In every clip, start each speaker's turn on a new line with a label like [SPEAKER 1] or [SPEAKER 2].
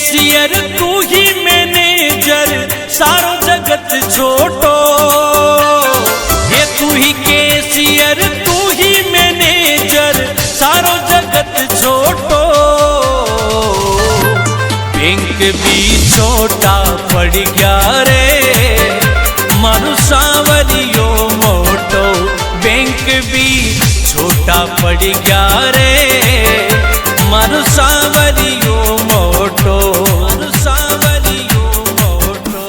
[SPEAKER 1] Cashier तू ही manager सारो जगत छोटो। ये तू ही कैशियर तू ही मैनेजर सारो जगत छोटो। बैंक भी छोटा पड़ गया रे मारू सांवरियो मोटो। बैंक भी छोटा पड़ गया रे मारू सांवरियो मोटो। मारू सांवरियो मोटो।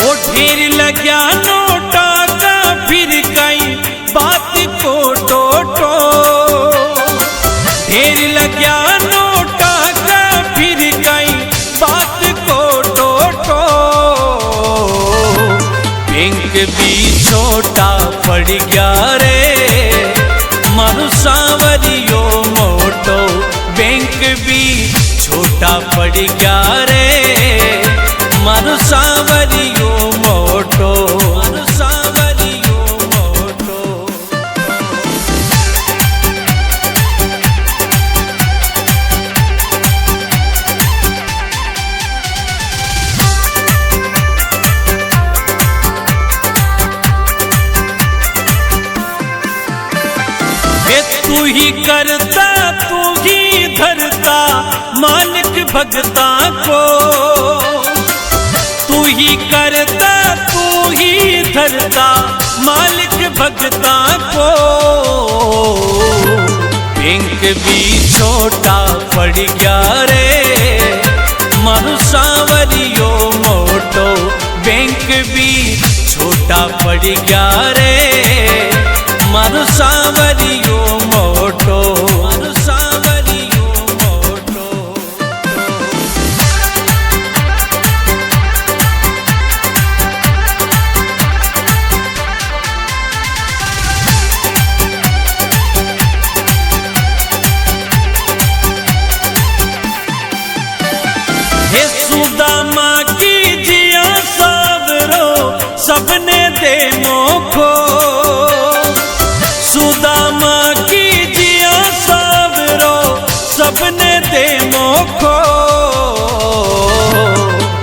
[SPEAKER 1] ओ ढेर लग्या नोटा का फिर कई बात को टोटो। ढेर लग्या नोटा का फिर कई बात को टोटो। बैंक भी छोटा पड़ गया रे मारू सांवरियो मोटो। बैंक भी छोटा पड़ गया रे मारू सांवरियो मोटो। मारू सांवरियो मोटो। तू ही करता तू ही धरता मालिक भगता को। तू ही करता तू ही धरता मालिक भगता को। बैंक भी छोटा पड़ गया रे मारू सांवरियो मोटो। बैंक भी छोटा पड़ गया रे मारू सांवरियो मोटो। मारू सांवरियो मोटो। हे सुदामा की जिया सबरो सबने दे मोखो। सुदामा की जिया सबरो सबने दे मोखो।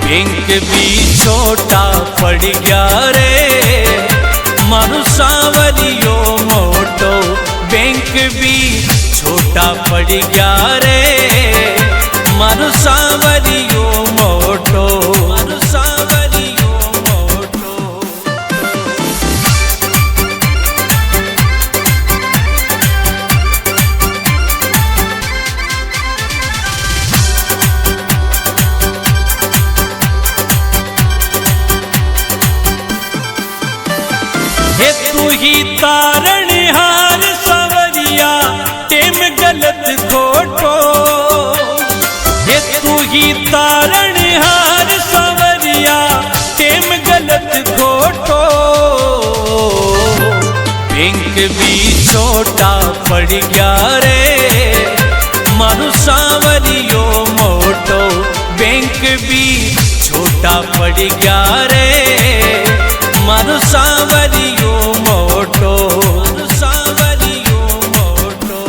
[SPEAKER 1] बैंक भी छोटा पड़ गया रे मारू सांवरियो मोटो। बैंक भी छोटा पड़ गया रे मारू सांवरियो मोटो। मारू सांवरियो मोटो। हे तू ही तारणहार सांवरिया टेम गलत खोटो। हे तू ही तारणहार सांवरिया टेम गलत खोटो। बैंक भी छोटा पड़ गया रे मारू सांवरियो मोटो। बैंक भी छोटा पड़ गया रे मारू सांवरियो मोटो। मारू सांवरियो मोटो।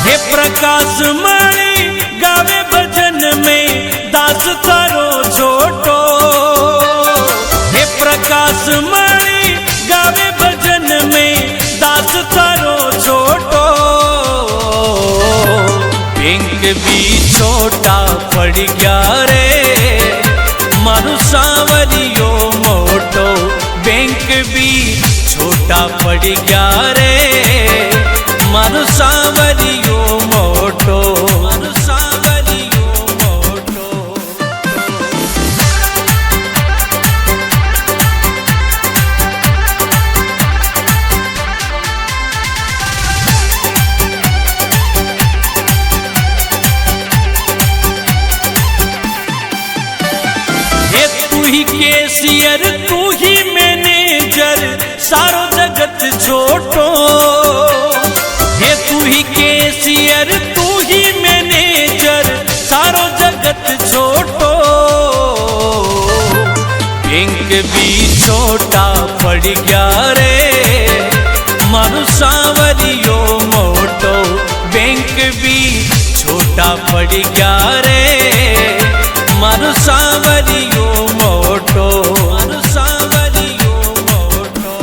[SPEAKER 1] हे प्रकाश मणि गावे भजन में दास तारो छोटो। हे प्रकाश मणि गावे भजन में दास तारो छोटो। बैंक भी छोटा पड़ गया रे मारू सांवरियो मोटो। बैंक भी छोटा पड़ गया रे मारू सांवरियो मोटो। मारू सांवरियो मोटो। केसियर तू ही मैनेजर सारो जगत छोटो। हे तू ही केसियर तू ही मैनेजर सारो जगत छोटो। बैंक भी छोटा पड़ गया रे मारू सांवरियो मोटो। बैंक भी छोटा पड़ गया रे मारू सांवरियो मोटो। मारू सांवरियो मोटो।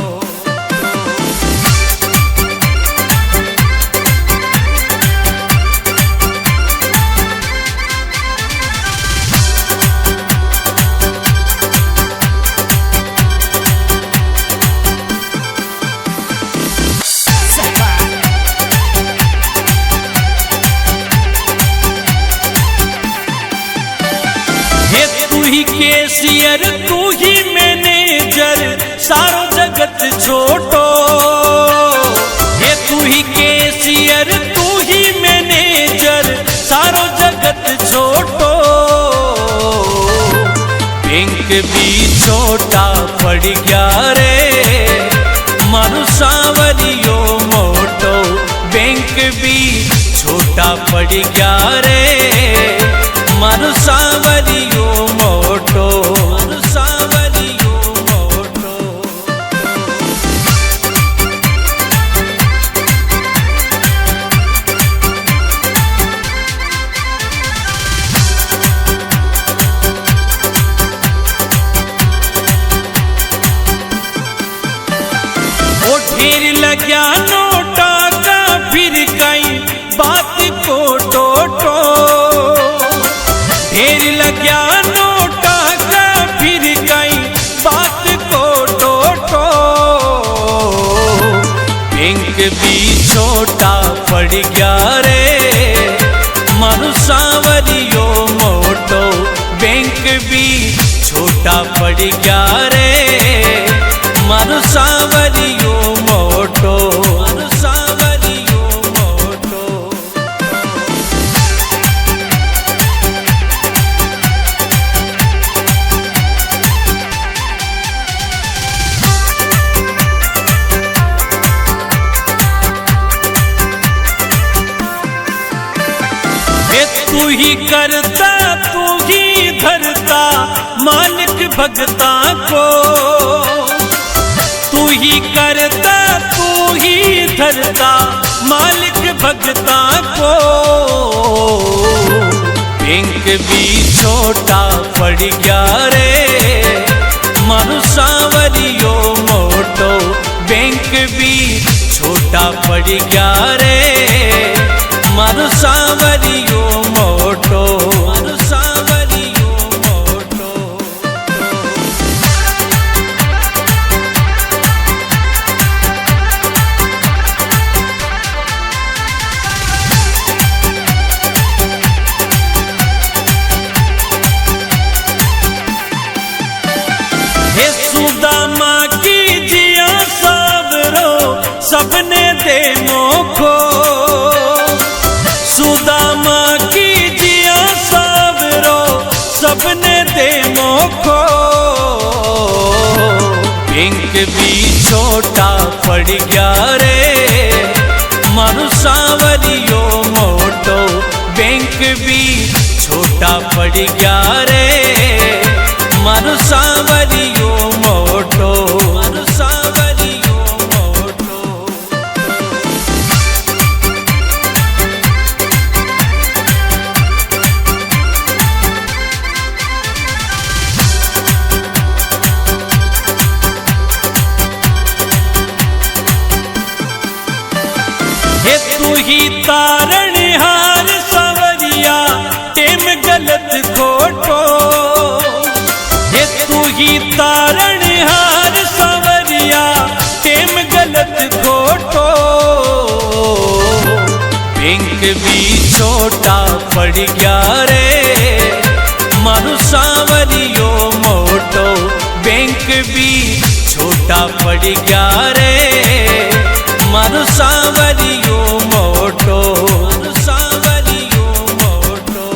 [SPEAKER 1] तू ही केसियर तू ही मैनेजर सारो जगत छोटो। हे तू ही केसियर तू ही मैनेजर सारो जगत छोटो। बैंक भी छोटा पड़ गया रे मारू सांवरियो मोटो। बैंक भी छोटा पड़ गया रे मारू सांवरियो मोटो। मारू सांवरियो मोटो। ओ ढेर लग्या नोटा का फिर कई बात को टोटो। ढेर लग्या नोटा का फिर कई बात को टोटो। बैंक भी छोटा पड़ गया रे मारू सांवरियो मोटो। बैंक भी छोटा पड़ गया रे मारू सांवरियो मोटो। मारू सांवरियो मोटो। तू ही करता तू ही धरता मालिक भगता को। तू ही करता तू ही धरता मालिक भगता को। बैंक भी छोटा पड़ गया रे मारू सांवरियो मोटो। बैंक भी छोटा पड़ गया रे मारू सांवरियो मोटो। मारू सांवरियो मोटो। हे सुदामा की जिया सबरो सबने दे मोखो। सुदामा की जिया सबरो सबने दे मोखो। बैंक भी छोटा पड़ गया रे मारू सांवरियो मोटो। बैंक भी छोटा पड़ गया रे मारू सांवरियो मोटो। मारू सांवरियो मोटो। हे तू ही तारणहार सांवरिया टेम गलत खोटो। हे तू ही तारणहार सांवरिया टेम गलत खोटो। बैंक भी छोटा पड़ गया रे मारू सांवरियो मोटो। बैंक भी छोटा पड़ गया रे मारू सांवरियो मोटो। मारू सांवरियो मोटो।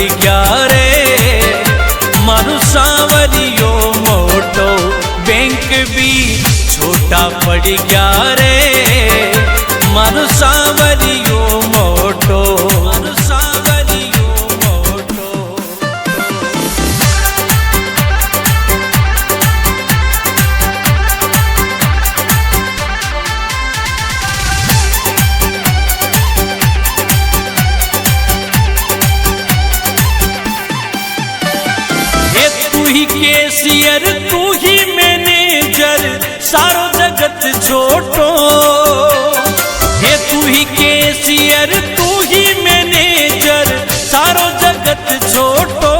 [SPEAKER 1] गया रे मारू सांवरियो मोटो बैंक भी छोटा पड़ गया रे मारू सांवरियो मोटो मारू सांवरियो मोटो। केसियर तू ही मैनेजर सारो जगत छोटो हे तू ही केसियर तू ही मैनेजर सारो जगत छोटो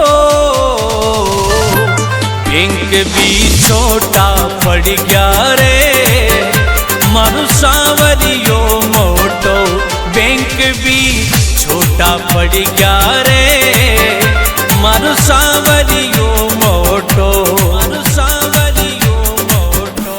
[SPEAKER 1] बैंक भी छोटा पड़ गया रे मारू सांवरियो मोटो बैंक भी छोटा पड़ गया रे मारू सांवरियो मोटो मारू सांवरियो मोटो।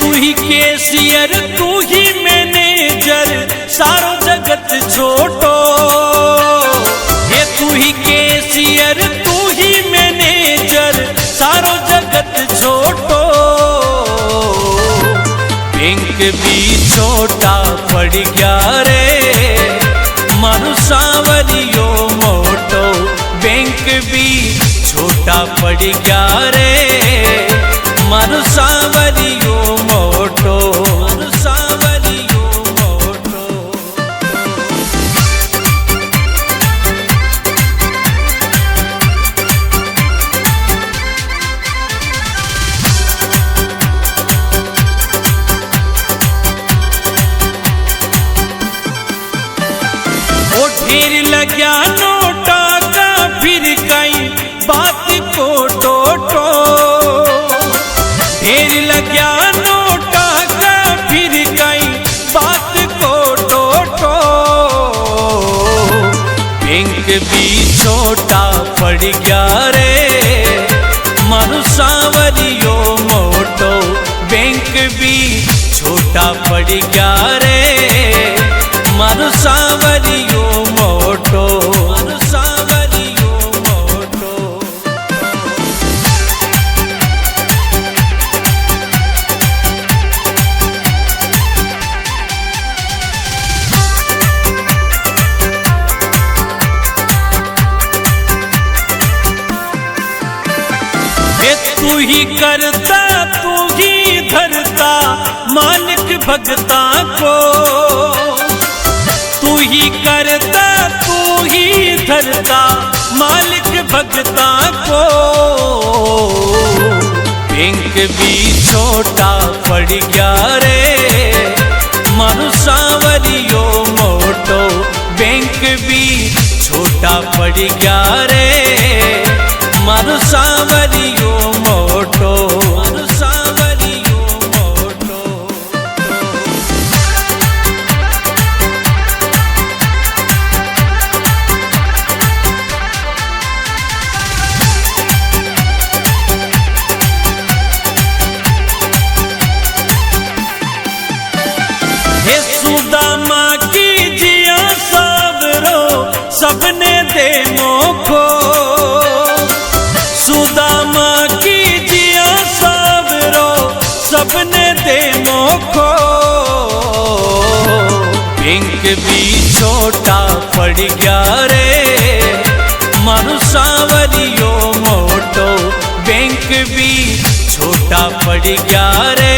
[SPEAKER 1] तू ही केसियर तू ही मैनेजर सारो जगत छोटो हे तू ही केसियर तू ही मैनेजर सारो जगत छोटो बैंक भी छोटा पड़ गया रे मारू सांवरियो मोटो बैंक भी छोटा पड़ गया रे मारू सांवरियो मोटो मारू सांवरियो मोटो। ओ ढेर लग्या नोटा का फिर कई बात को टोटो ढेर लग्या नोटा का फिर कई बात को टोटो बैंक भी छोटा पड़ गया रे मारू सांवरियो मोटो बैंक भी छोटा पड़ गया रे मारू सांवरियो मोटो मारू सांवरियो मोटो। तू ही करता तू ही धरता मालिक भगता को तू ही करता तू ही धरता मालिक भगता को बैंक भी छोटा पड़ गया रे मारू सांवरियो मोटो बैंक भी छोटा पड़ गया रे मारू सांवरियो मोटो मारू सांवरियो मोटो। हे सुदामा की जिया सबरो सबने दे मोखो सुदामा की जिया सबरो सबने दे मोखो बैंक भी छोटा पड़ गया रे मारू सांवरियो मोटो बैंक भी छोटा पड़ गया रे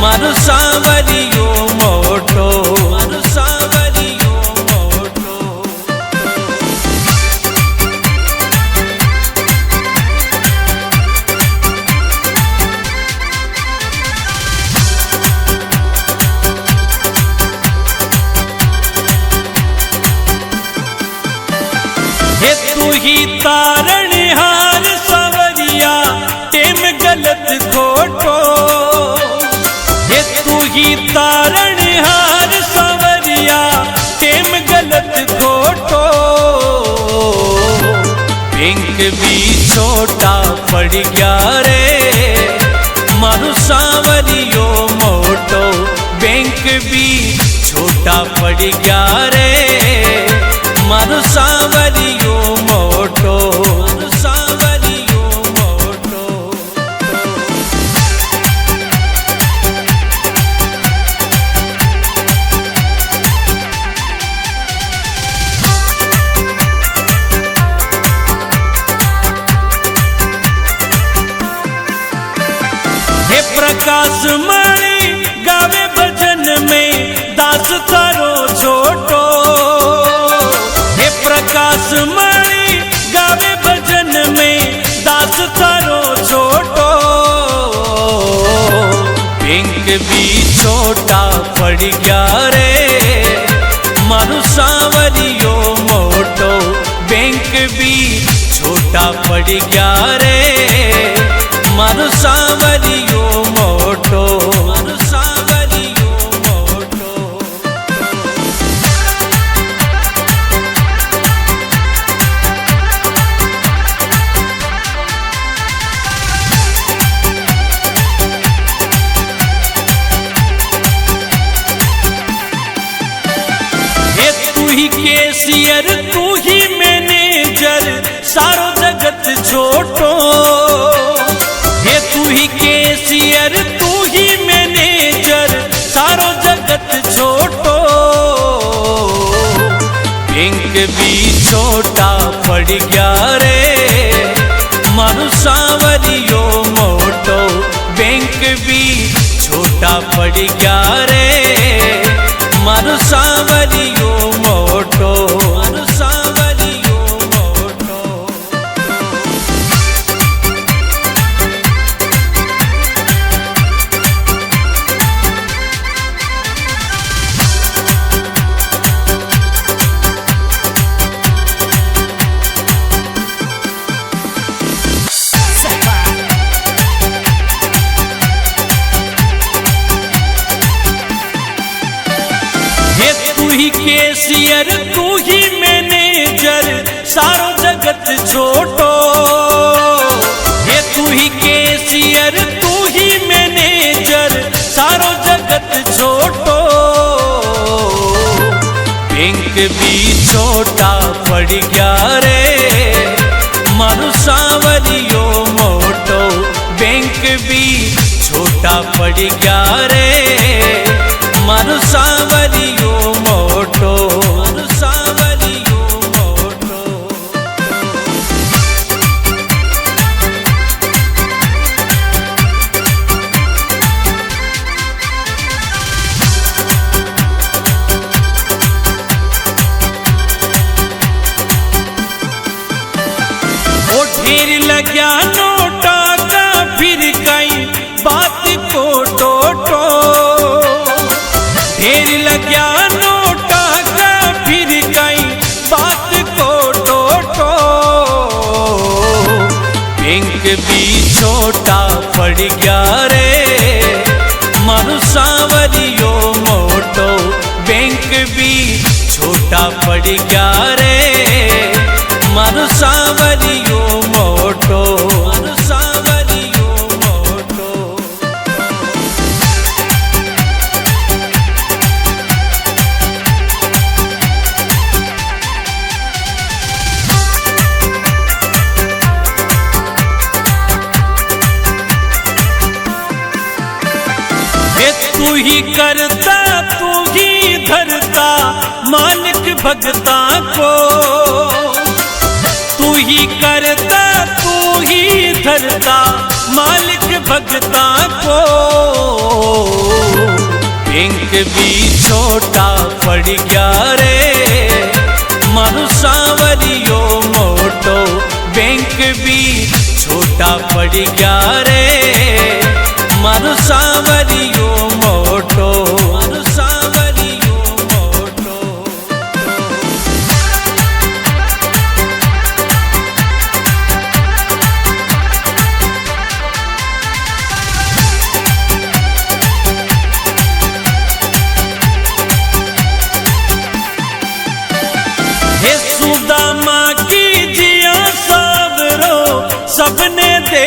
[SPEAKER 1] मारू सांवरियो मोटो मारू सांवरियो मोटो। तू ही तारण हार सांवरिया टेम गलत पड़ गया रे मारो सांवरियो मोटो बैंक भी छोटा पड़ गया रे मारो सांवरियो मोटो सांवरियो मोटो। हे प्रकाश मणि गावे भजन में दास थारो छोटो। हे प्रकाश मणि गावे भजन में दास थारो छोटो। बैंक भी छोटा पड़ गया रे मारो सांवरियो मोटो बैंक भी छोटा पड़ गया रे मारो सांवरियो मोटो मारो सांवरियो मोटो। ये तू ही कैशियर तू ही मैनेजर सारो जगत छोटो। हे तू ही कैशियर तू ही मैनेजर सारो जगत छोटो। बैंक भी छोटा पड़ गया रे मारो सांवरियो मोटो बैंक भी छोटा पड़ गया रे मारो सांवरियो मोटो मारो सांवरियो मोटो। हे तू ही कैशियर तू ही मैनेजर सारो जगत छोटो। हे तू ही कैशियर तू ही मैनेजर सारो जगत छोटो। बैंक भी छोटा पड़ गया रे मारो सांवरियो मोटो बैंक भी छोटा पड़ गया रे मारो सांवरियो मोटो मारो सांवरियो मोटो। ओ ढेर लग्या नोटा का फिर कई बात को टोटो। ढेर लग्या नोटा का फिर कई बात को टोटो। बैंक भी छोटा पड़ गया रे मारो सांवरियो मोटो बैंक भी छोटा पड़ गया रे मारो सांवरियो मोटो मारो सांवरियो मोटो। हे तू ही करता तू ही धरता मालिक भगता को। तू ही करता तू ही धरता मालिक भगता को। बैंक भी छोटा पड़ गया रे मारो सांवरियो मोटो बैंक भी छोटा पड़ गया रे मारो सांवरियो मोटो मारो सांवरियो मोटो। हे सुदामा की जिया सबरो सबने दे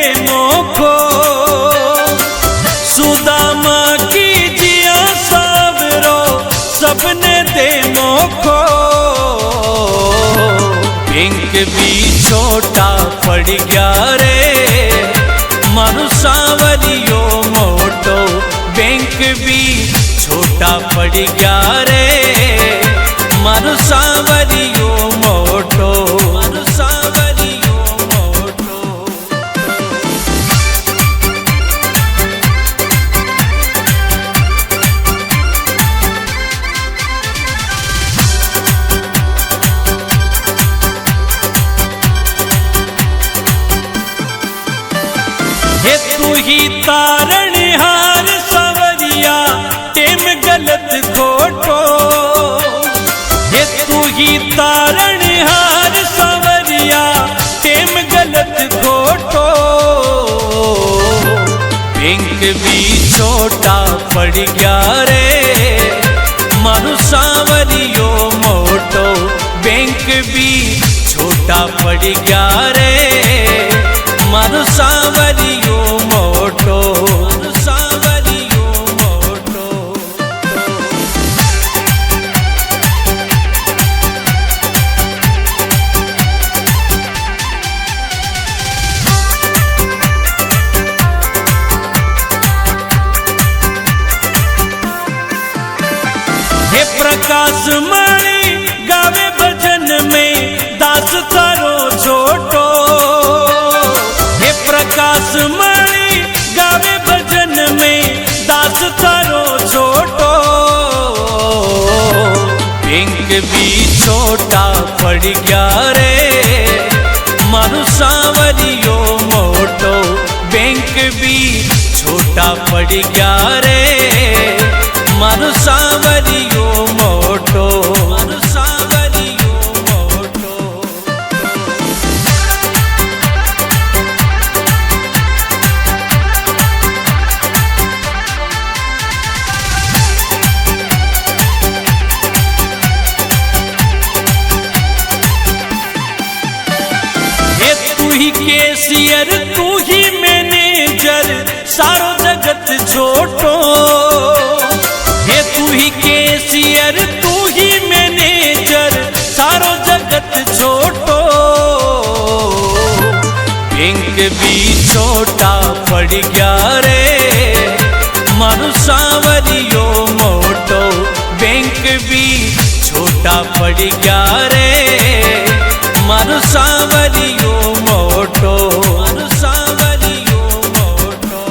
[SPEAKER 1] छोटा पड़ गया रे, मारो सांवरियो मोटो बैंक भी छोटा पड़ गया रे, मारो सांवरियो मोटो, मारो सांवरियो मोटो। हे तू ही तारणहार सांवरिया टेम गलत खोटो, हे तू ही तारणहार सांवरिया टेम गलत खोटो। बैंक भी छोटा पड़ गया रे, मारो सांवरियो मोटो बैंक भी छोटा पड़ गया रे, मारो सांवरियो मोटो, मारो सांवरियो मोटो। हे प्रकाश मणि गावे भजन में दास तारो छोटो, हे प्रकाश मणि गावे भजन में दास तारो छोटो। बैंक भी छोटा पड़ गया रे, मारो सांवरियो मोटो बैंक भी छोटा पड़ गया रे, मारो सांवरियो मोटो, मारो सांवरियो मोटो। हे तू ही कैशियर तू ही मैनेजर सारो जगत छोटो, हे तू ही कैशियर तू ही मैनेजर सारो जगत छोटो। बैंक भी छोटा पड़ गया रे, मारो सांवरियो मोटो बैंक भी छोटा पड़ गया रे, मारो सांवरियो मोटो, मारो सांवरियो मोटो।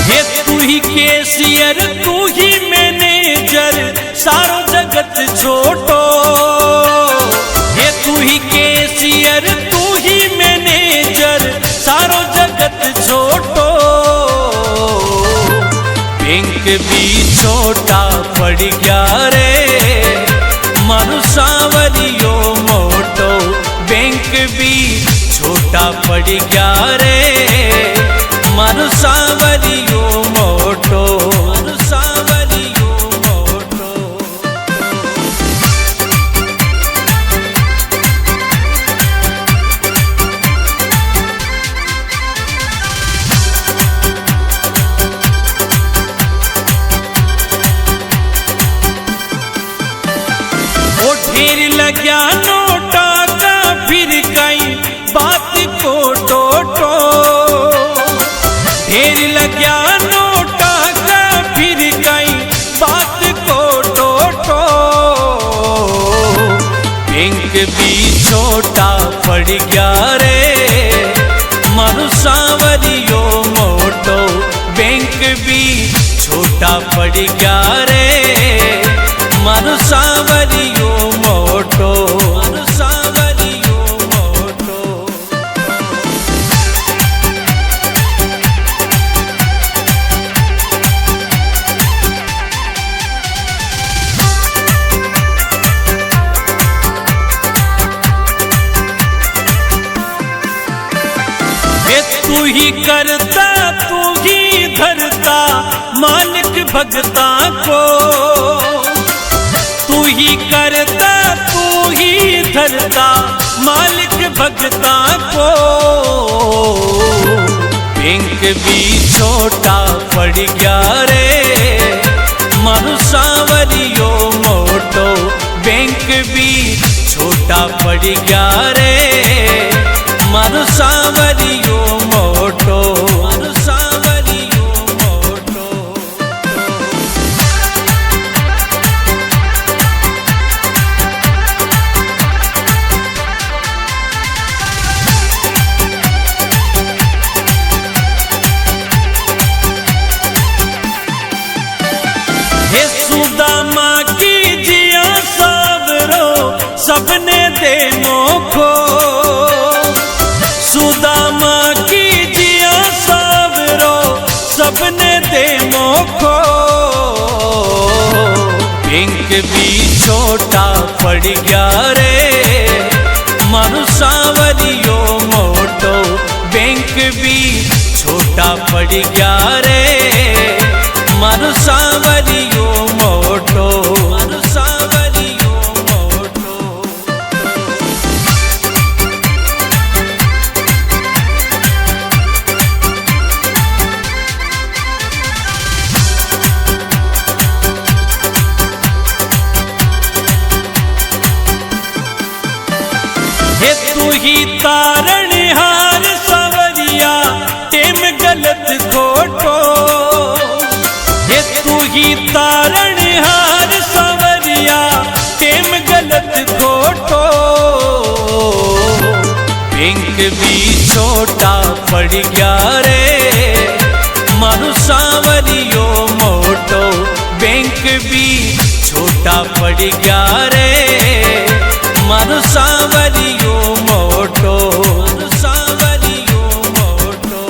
[SPEAKER 1] हे तू ही कैशियर तू ही मैनेजर सारो जगत छोटो, हे तू ही कैशियर तू ही मैनेजर सारो जगत छोटो। बैंक भी छोटा पड़ गया रे, मारो सांवरियो मोटो बैंक भी छोटा पड़ गया रे, मारो सांवरियो मोटो, मारो सांवरियो मोटो। ओ ढेर लग्या नोटा का फिर कई बात को टोटो, ढेर लग्या नोटा का फिर कई बात को टोटो। बैंक भी छोटा पड़ गया रे, मारो सांवरियो मोटो बैंक भी छोटा पड़ गया रे, मारो सांवरियो मोटो, मारो सांवरियो मोटो। तू ही करता तू ही धरता मालिक भगता को, तू ही करता तू ही धरता मालिक भगता को। बैंक भी छोटा पड़ गया रे मानु सांवरियो मोटो, बैंक भी छोटा पड़ गया रे मानु सांवरियो मोटो, मानु सांवरियो मोटो। हे सुदामा की जिया सावरो सबने दे मोखो, सुदामा की जिया सावरो सबने दे मोखो। बैंक भी छोटा पड़ गया रे मानु सांवरियो मोटो, बैंक भी छोटा पड़ गया रे मानु सांवरियो मोटो, मानु सांवरियो मोटो। हे तू ही तारणहार सांवरिया टेम गलत खोटो, हे तू ही तारणहार सांवरिया टेम गलत खोटो। बैंक भी छोटा पड़ गया रे मानु सांवरियो मोटो, बैंक भी छोटा पड़ गया रे मानु सांवरियो मोटो, मानु सांवरियो मोटो।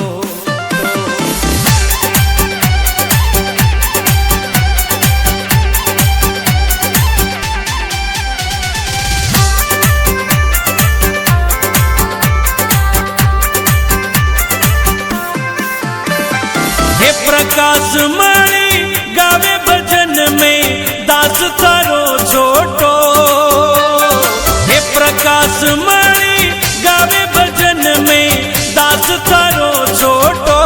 [SPEAKER 1] हे प्रकाश मणि गावे भजन में दास तारो छोटो, हे प्रकाश मणि गावे भजन में दास तारो छोटो।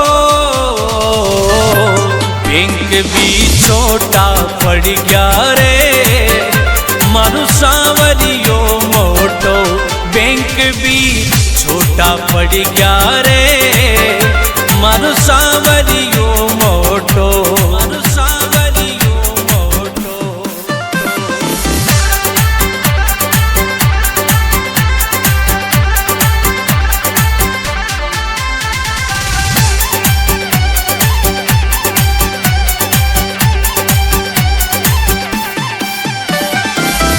[SPEAKER 1] बैंक भी छोटा पड़ गया रे मानु सांवरियो मोटो, बैंक भी छोटा पड़ गया रे मानु सांवरियो मोटो, मानु सांवरियो मोटो।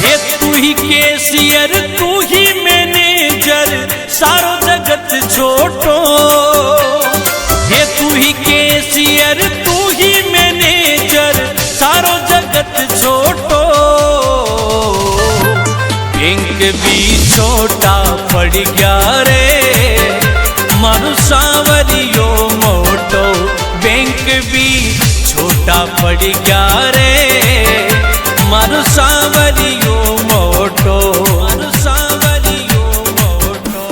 [SPEAKER 1] हे तू ही कैशियर तू ही मैनेजर सारो जगत छोटो, हे तू ही कैशियर तू ही मैनेजर सारो जगत छोटो। बैंक भी छोटा पड़ गया रे मानु सांवरियो मोटो, बैंक भी छोटा पड़ गया रे मानु सांवरियो मोटो, मानु सांवरियो मोटो।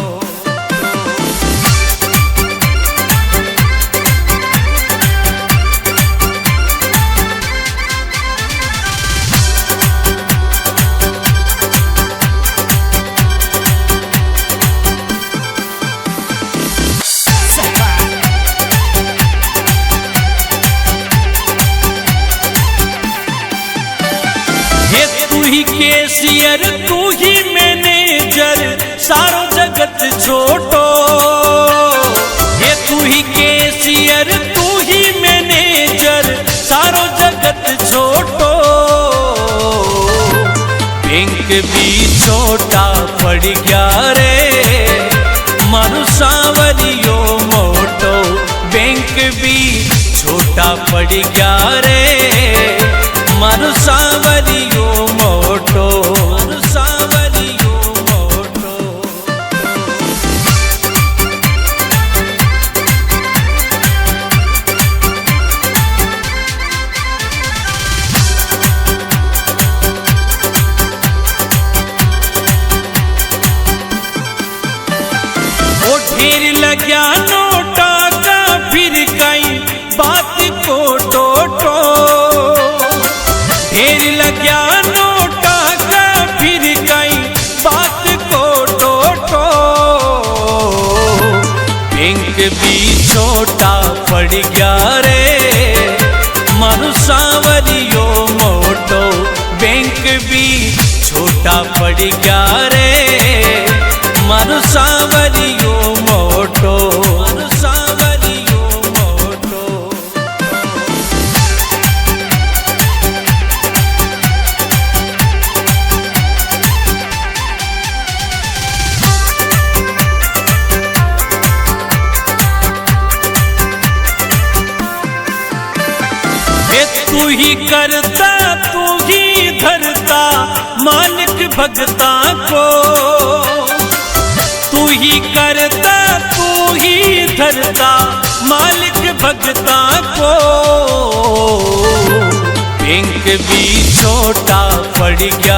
[SPEAKER 1] हे तू ही कैशियर तू ही मैनेजर सारो जगत छोटो, हे तू ही कैशियर तू ही मैनेजर सारो जगत छोटो। बैंक भी छोटा पड़ गया रे मानु सांवरियो मोटो, बैंक भी छोटा पड़ गया रे मानु सांवरियो मोटो, मानु सांवरियो मोटो। लग्या नोटा का फिर कई बात को टोटो, ढेर लग्या नोटा का फिर कई बात को टोटो। बैंक भी छोटा पड़ गया रे मानो सांवरियो मोटो, बैंक भी छोटा पड़ गया रे मानो सांवरियो मोटो, मानो सांवरियो मोटो। तू ही करता तू ही धरता मालिक भगता को, तू ही करता तू ही धरता मालिक भगता को। बैंक भी छोटा पड़ गया